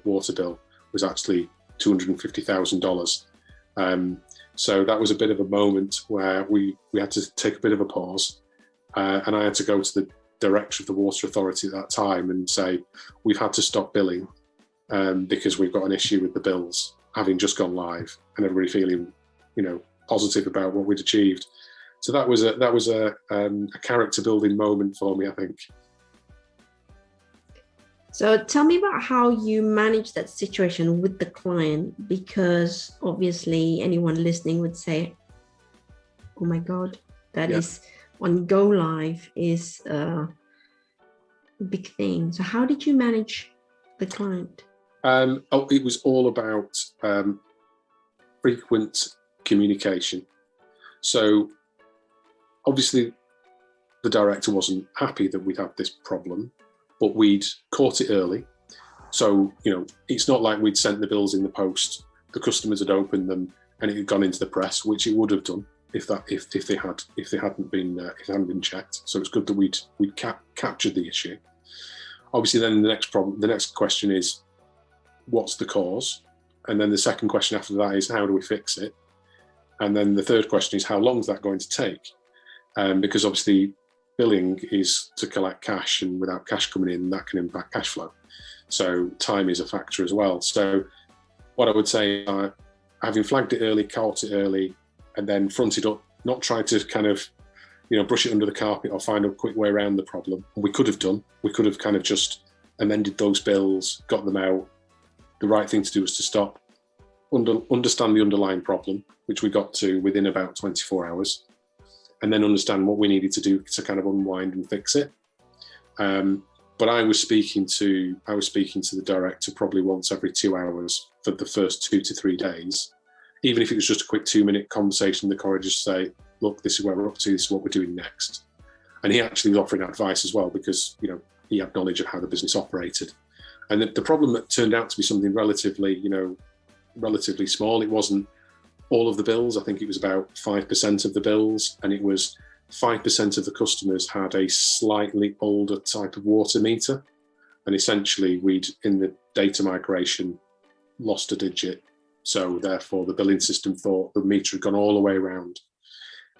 water bill was actually $250,000. So that was a bit of a moment where we had to take a bit of a pause, and I had to go to the director of the water authority at that time and say, we've had to stop billing because we've got an issue with the bills having just gone live, and everybody feeling positive about what we'd achieved. So that was a character building moment for me, I think. So tell me about how you manage that situation with the client, because obviously anyone listening would say, oh my God, that is on go live is a big thing. So how did you manage the client? It was all about frequent communication. So obviously the director wasn't happy that we'd had this problem, but we'd caught it early. So, it's not like we'd sent the bills in the post, the customers had opened them and it had gone into the press, which it would have done if they hadn't been checked. So it's good that we'd captured the issue. Obviously then the next question is, what's the cause? And then the second question after that is, how do we fix it? And then the third question is, how long is that going to take? Because obviously billing is to collect cash, and without cash coming in, that can impact cash flow. So time is a factor as well. So what I would say, having flagged it early, caught it early, and then fronted up, not try to kind of, brush it under the carpet or find a quick way around the problem. We could have kind of just amended those bills, got them out. The right thing to do was to stop, understand the underlying problem, which we got to within about 24 hours, and then understand what we needed to do to kind of unwind and fix it. But I was speaking to the director probably once every 2 hours for the first 2 to 3 days, even if it was just a quick 2-minute conversation in the corridor, just say, look, this is where we're up to, this is what we're doing next. And he actually was offering advice as well, because he had knowledge of how the business operated. And the problem that turned out to be something relatively small. It wasn't all of the bills. I think it was about 5% of the bills, and it was 5% of the customers had a slightly older type of water meter. And essentially we'd, in the data migration, lost a digit. So therefore the billing system thought the meter had gone all the way around.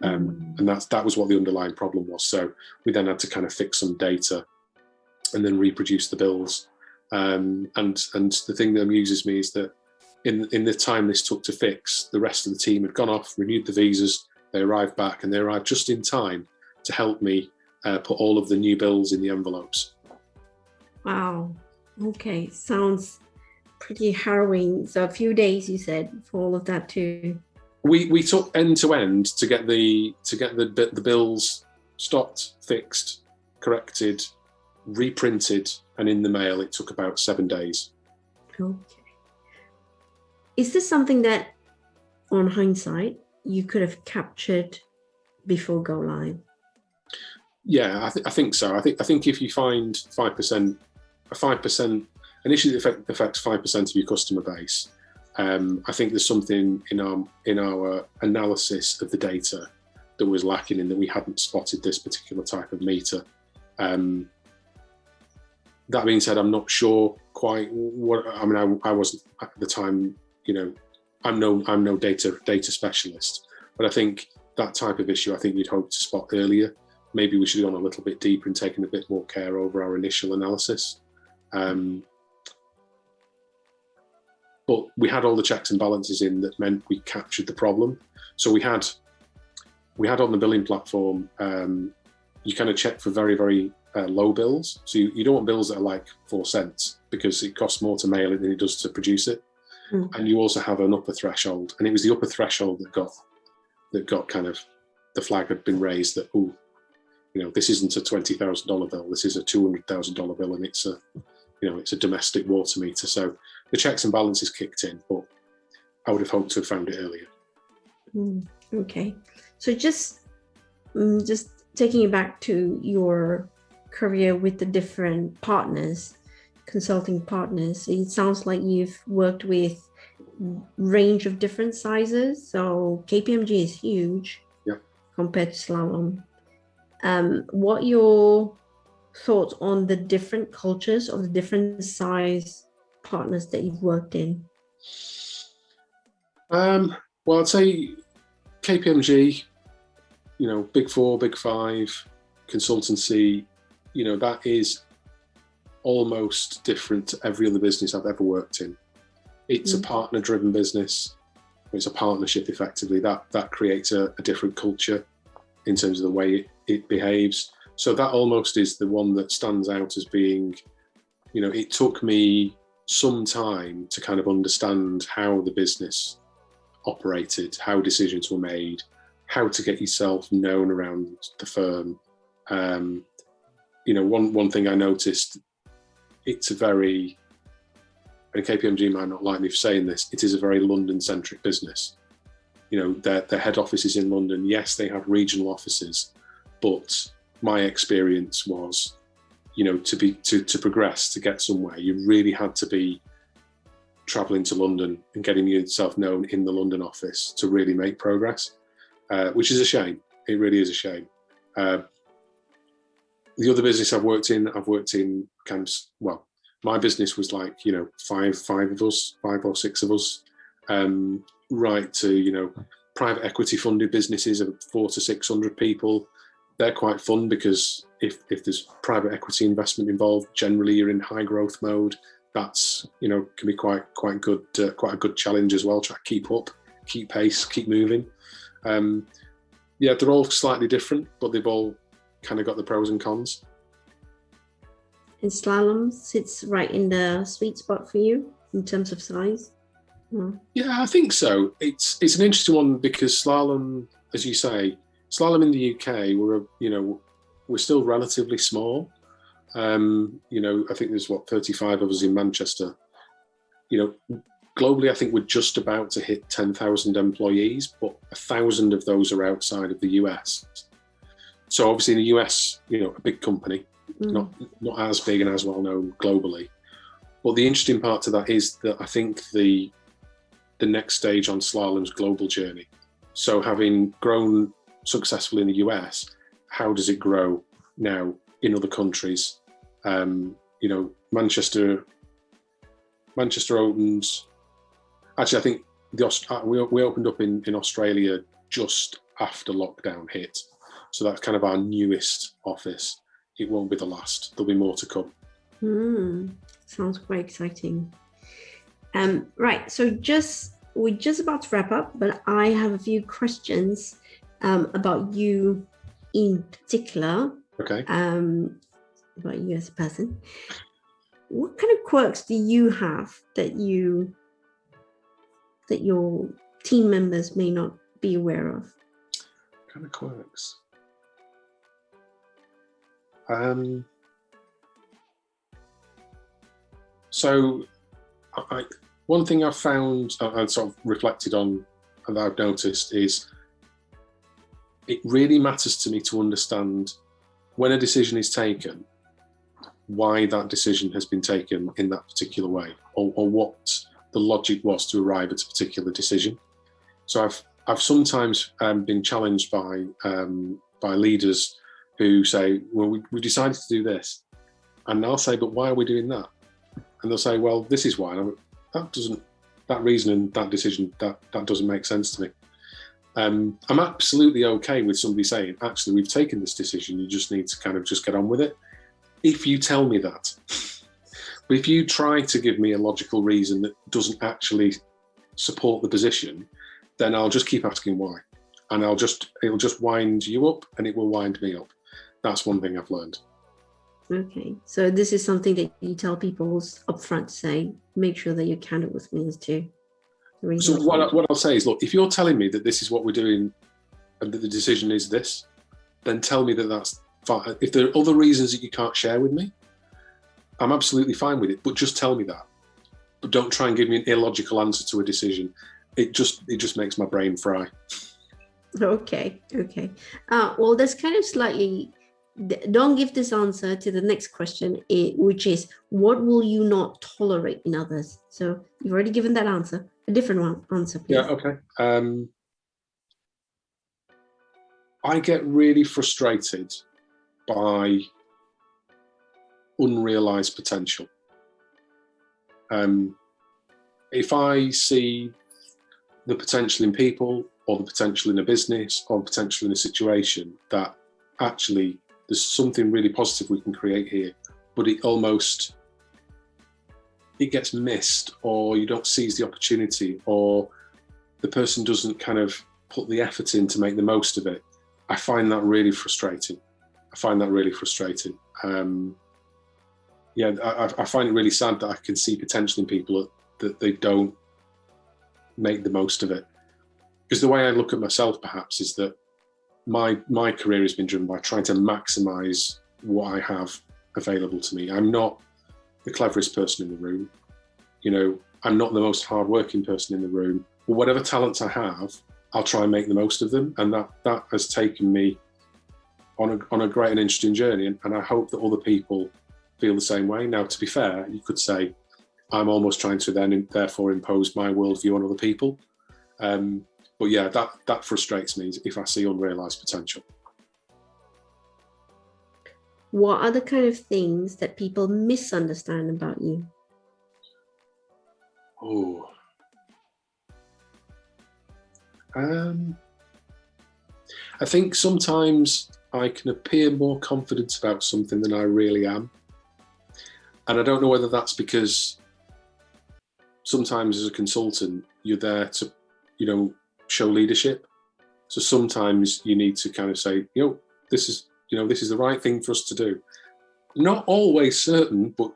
And that was what the underlying problem was. So we then had to kind of fix some data and then reproduce the bills. And the thing that amuses me is that in the time this took to fix, the rest of the team had gone off, renewed the visas, they arrived back, and they arrived just in time to help me put all of the new bills in the envelopes. Wow. Okay. Sounds pretty harrowing. So a few days, you said, for all of that too. We took end to end to get the bills stopped, fixed, corrected, reprinted, and in the mail. It took about 7 days. Okay. Is this something that, on hindsight, you could have captured before go live? Yeah, I think so. I think if you find 5%, an issue that affects 5% of your customer base, I think there's something in our analysis of the data that was lacking, in that we hadn't spotted this particular type of meter. That being said, I'm not sure quite what. I mean, I wasn't at the time. I'm no data specialist, but I think that type of issue, I think you'd hope to spot earlier. Maybe we should have gone a little bit deeper and taken a bit more care over our initial analysis. But we had all the checks and balances in that meant we captured the problem. So we had on the billing platform, you kind of check for very, very low bills. So you don't want bills that are like 4 cents, because it costs more to mail it than it does to produce it. And you also have an upper threshold, and it was the upper threshold that got kind of, the flag had been raised that, this isn't a $20,000 bill, this is a $200,000 bill, and it's a domestic water meter. So the checks and balances kicked in, but I would have hoped to have found it earlier. Okay, so just taking it back to your career with the different partners, consulting partners, it sounds like you've worked with range of different sizes. So KPMG is huge compared to Slalom. What are your thoughts on the different cultures of the different size partners that you've worked in? Well, I'd say KPMG, Big 4, Big 5, Consultancy, that is almost different to every other business I've ever worked in. It's a partner-driven business. It's a partnership, effectively. That creates a different culture. in terms of the way it behaves. So that almost is the one that stands out as being, it took me some time to kind of understand how the business operated, how decisions were made, how to get yourself known around the firm. One thing I noticed, it's a very, and KPMG might not like me for saying this, it is a very London-centric business. Their head office is in London. Yes, they have regional offices, but my experience was, to progress, to get somewhere, you really had to be traveling to London and getting yourself known in the London office to really make progress, which is a shame. It really is a shame. The other business I've worked in kind of, well, my business was like, five of us, 5 or 6 of us, right to, private equity funded businesses of 400 to 600 people. They're quite fun because if there's private equity investment involved, generally you're in high growth mode. That's, can be quite good, quite a good challenge as well. Try to keep up, keep pace, keep moving. They're all slightly different, but they've all kind of got the pros and cons. And Slalom sits right in the sweet spot for you in terms of size? Yeah, I think so. It's an interesting one because Slalom, as you say, Slalom in the UK, we're still relatively small. I think there's 35 of us in Manchester. Globally, I think we're just about to hit 10,000 employees, but 1,000 of those are outside of the US. So obviously in the US, a big company, not as big and as well known globally. But the interesting part to that is that I think the next stage on Slalom's global journey. So having grown successful in the US, how does it grow now in other countries? Manchester opens. Actually, I think we opened up in Australia just after lockdown hit. So that's kind of our newest office. It won't be the last. There'll be more to come. Sounds quite exciting. Right. So we're just about to wrap up, but I have a few questions about you in particular. Okay. About you as a person. What kind of quirks do you have that your team members may not be aware of? What kind of quirks? So one thing I've found and sort of reflected on and that I've noticed is it really matters to me to understand when a decision is taken, why that decision has been taken in that particular way, or what the logic was to arrive at a particular decision. So I've sometimes been challenged by leaders who say, well, we decided to do this. And I'll say, but why are we doing that? And they'll say, well, this is why. And that reason and that decision, that doesn't make sense to me. I'm absolutely okay with somebody saying, actually, we've taken this decision. You just need to kind of just get on with it. If you tell me that. But if you try to give me a logical reason that doesn't actually support the position, then I'll just keep asking why. And it'll just wind you up and it will wind me up. That's one thing I've learned. Okay, so this is something that you tell people upfront to say, make sure that you're candid with me as to the reason. So what I'll say is, look, if you're telling me that this is what we're doing and that the decision is this, then tell me that that's fine. If there are other reasons that you can't share with me, I'm absolutely fine with it, but just tell me that. But don't try and give me an illogical answer to a decision. It just makes my brain fry. Okay. Well, that's kind of slightly, don't give this answer to the next question, which is, what will you not tolerate in others? So you've already given that answer. A different answer, please. Yeah, okay. I get really frustrated by unrealized potential. If I see the potential in people or the potential in a business or the potential in a situation that actually there's something really positive we can create here, but it gets missed, or you don't seize the opportunity, or the person doesn't kind of put the effort in to make the most of it, I find that really frustrating. I find it really sad that I can see potential in people that they don't make the most of it. Because the way I look at myself, perhaps, is that my career has been driven by trying to maximize what I have available to me. I'm not the cleverest person in the room. I'm not the most hardworking person in the room. But whatever talents I have, I'll try and make the most of them. And that has taken me on a great and interesting journey. And I hope that other people feel the same way. Now, to be fair, you could say I'm almost trying to then therefore impose my worldview on other people. But yeah, that frustrates me if I see unrealized potential. What are the kind of things that people misunderstand about you? Oh. I think sometimes I can appear more confident about something than I really am. And I don't know whether that's because sometimes as a consultant, you're there to, show leadership. So sometimes you need to kind of say, this is the right thing for us to do. Not always certain, but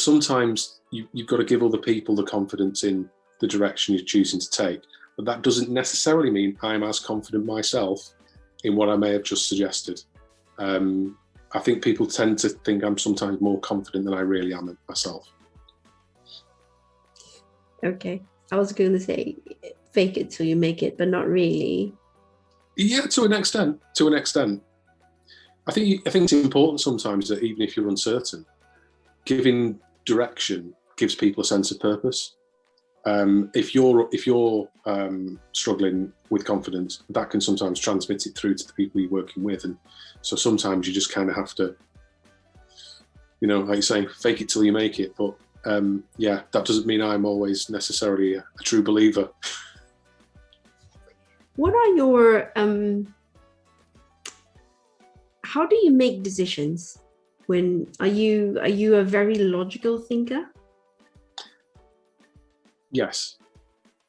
sometimes you've got to give other people the confidence in the direction you're choosing to take. But that doesn't necessarily mean I'm as confident myself in what I may have just suggested. I think people tend to think I'm sometimes more confident than I really am myself. Okay. I was going to say fake it till you make it, but not really. Yeah, to an extent. I think it's important sometimes that even if you're uncertain, giving direction gives people a sense of purpose. If you're struggling with confidence, that can sometimes transmit it through to the people you're working with, and so sometimes you just kind of have to, like you say, fake it till you make it. But that doesn't mean I'm always necessarily a true believer. What are your how do you make decisions? Are you a very logical thinker? Yes.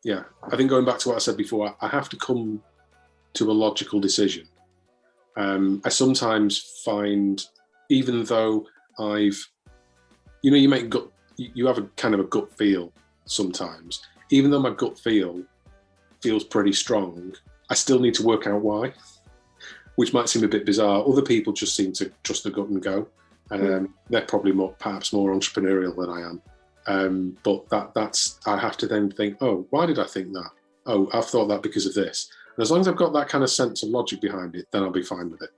Yeah. I think going back to what I said before, I have to come to a logical decision. I sometimes find, even though you have a kind of a gut feel sometimes, even though my gut feels pretty strong, I still need to work out why, which might seem a bit bizarre. Other people just seem to trust the gut and go. They're probably perhaps more entrepreneurial than I am. But that's I have to then think, oh, why did I think that? Oh, I've thought that because of this. And as long as I've got that kind of sense of logic behind it, then I'll be fine with it.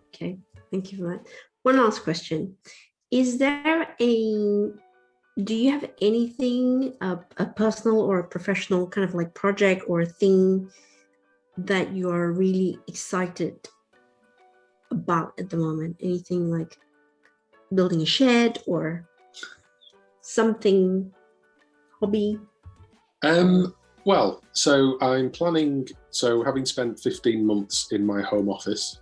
Okay, thank you for that. One last question. Do you have anything, a personal or a professional kind of like project or a thing that you are really excited about at the moment? Anything like building a shed or something, hobby? Well, so I'm planning, having spent 15 months in my home office,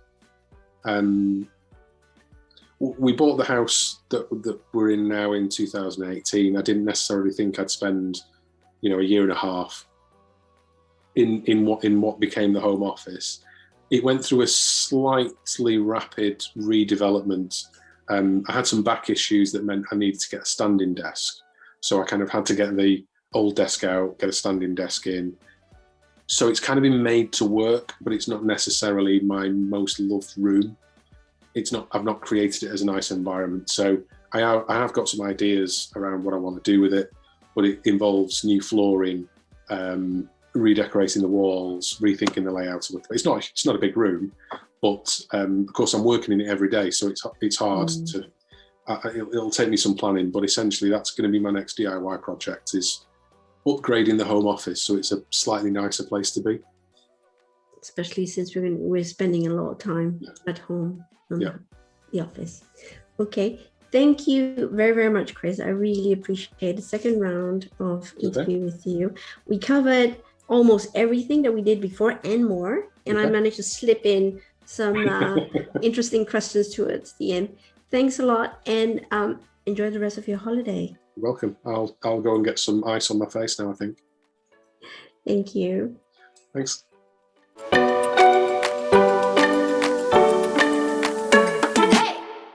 we bought the house that we're in now in 2018. I didn't necessarily think I'd spend, a year and a half in what became the home office. It went through a slightly rapid redevelopment. I had some back issues that meant I needed to get a standing desk. So I kind of had to get the old desk out, get a standing desk in. So it's kind of been made to work, but it's not necessarily my most loved room. I've not created it as a nice environment. So I have got some ideas around what I want to do with it, but it involves new flooring, redecorating the walls, rethinking the layout of it. It's not a big room, but of course I'm working in it every day, so it's hard to. It'll take me some planning, but essentially that's going to be my next DIY project, is upgrading the home office so it's a slightly nicer place to be. Especially since we're spending a lot of time at home in the office. Okay, thank you very, very much, Chris. I really appreciate the second round of interview with you. We covered almost everything that we did before and more, and I managed to slip in some interesting questions towards the end. Thanks a lot, and enjoy the rest of your holiday. You're welcome. I'll go and get some ice on my face now, I think. Thank you. Thanks.